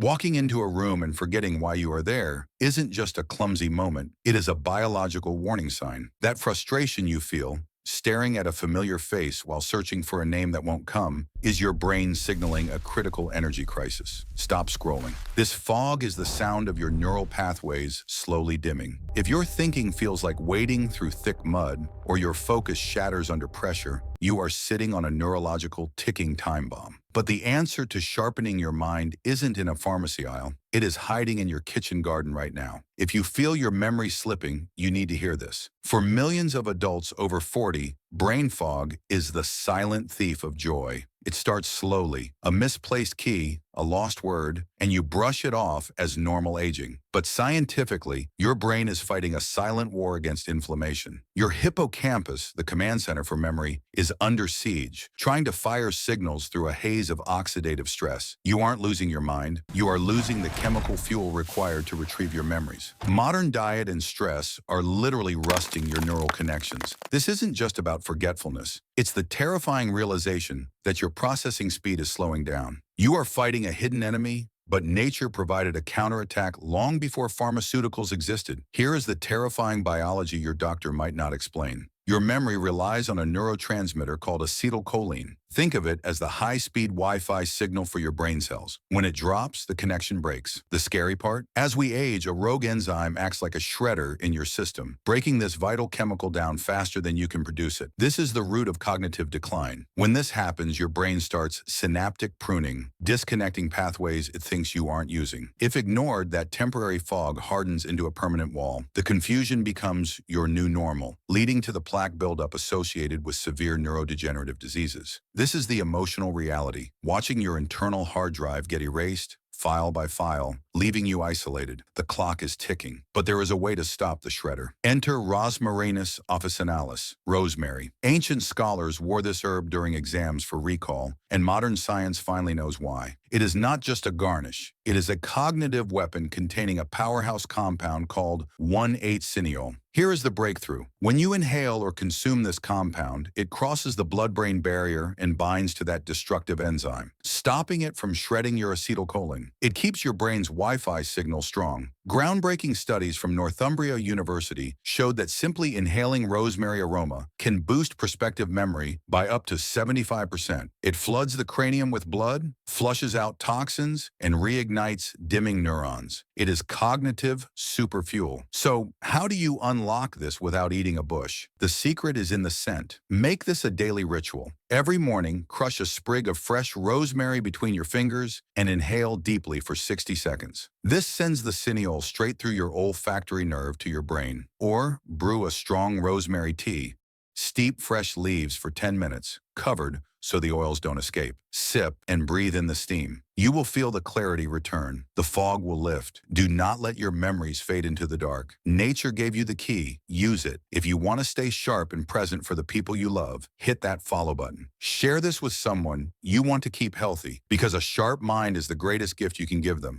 Walking into a room and forgetting why you are there isn't just a clumsy moment, it is a biological warning sign. That frustration you feel, staring at a familiar face while searching for a name that won't come, is your brain signaling a critical energy crisis. Stop scrolling. This fog is the sound of your neural pathways slowly dimming. If your thinking feels like wading through thick mud or your focus shatters under pressure, you are sitting on a neurological ticking time bomb. But the answer to sharpening your mind isn't in a pharmacy aisle. It is hiding in your kitchen garden right now. If you feel your memory slipping, you need to hear this. For millions of adults over 40, brain fog is the silent thief of joy. It starts slowly, a misplaced key, a lost word, and you brush it off as normal aging. But scientifically, your brain is fighting a silent war against inflammation. Your hippocampus, the command center for memory, is under siege, trying to fire signals through a haze of oxidative stress. You aren't losing your mind, you are losing the chemical fuel required to retrieve your memories. Modern diet and stress are literally rusting your neural connections. This isn't just about forgetfulness. It's the terrifying realization that your processing speed is slowing down. You are fighting a hidden enemy, but nature provided a counterattack long before pharmaceuticals existed. Here is the terrifying biology your doctor might not explain. Your memory relies on a neurotransmitter called acetylcholine. Think of it as the high-speed Wi-Fi signal for your brain cells. When it drops, the connection breaks. The scary part? As we age, a rogue enzyme acts like a shredder in your system, breaking this vital chemical down faster than you can produce it. This is the root of cognitive decline. When this happens, your brain starts synaptic pruning, disconnecting pathways it thinks you aren't using. If ignored, that temporary fog hardens into a permanent wall. The confusion becomes your new normal, leading to the plaque buildup associated with severe neurodegenerative diseases. This is the emotional reality, watching your internal hard drive get erased, file by file, leaving you isolated. The clock is ticking, but there is a way to stop the shredder. Enter rosmarinus officinalis, rosemary. Ancient scholars wore this herb during exams for recall, and modern science finally knows why. It is not just a garnish. It is a cognitive weapon containing a powerhouse compound called 1,8-cineol. Here is the breakthrough. When you inhale or consume this compound, it crosses the blood-brain barrier and binds to that destructive enzyme, stopping it from shredding your acetylcholine. It keeps your brain's Wi-Fi signal strong. Groundbreaking studies from Northumbria University showed that simply inhaling rosemary aroma can boost prospective memory by up to 75%. It floods the cranium with blood, flushes out toxins, and reignites dimming neurons. It is cognitive superfuel. So, how do you unlock this without eating a bush? The secret is in the scent. Make this a daily ritual. Every morning, crush a sprig of fresh rosemary between your fingers and inhale deeply for 60 seconds. This sends the cineol straight through your olfactory nerve to your brain. Or brew a strong rosemary tea. Steep fresh leaves for 10 minutes, covered so the oils don't escape. Sip and breathe in the steam. You will feel the clarity return. The fog will lift. Do not let your memories fade into the dark. Nature gave you the key. Use it. If you want to stay sharp and present for the people you love, hit that follow button. Share this with someone you want to keep healthy, because a sharp mind is the greatest gift you can give them.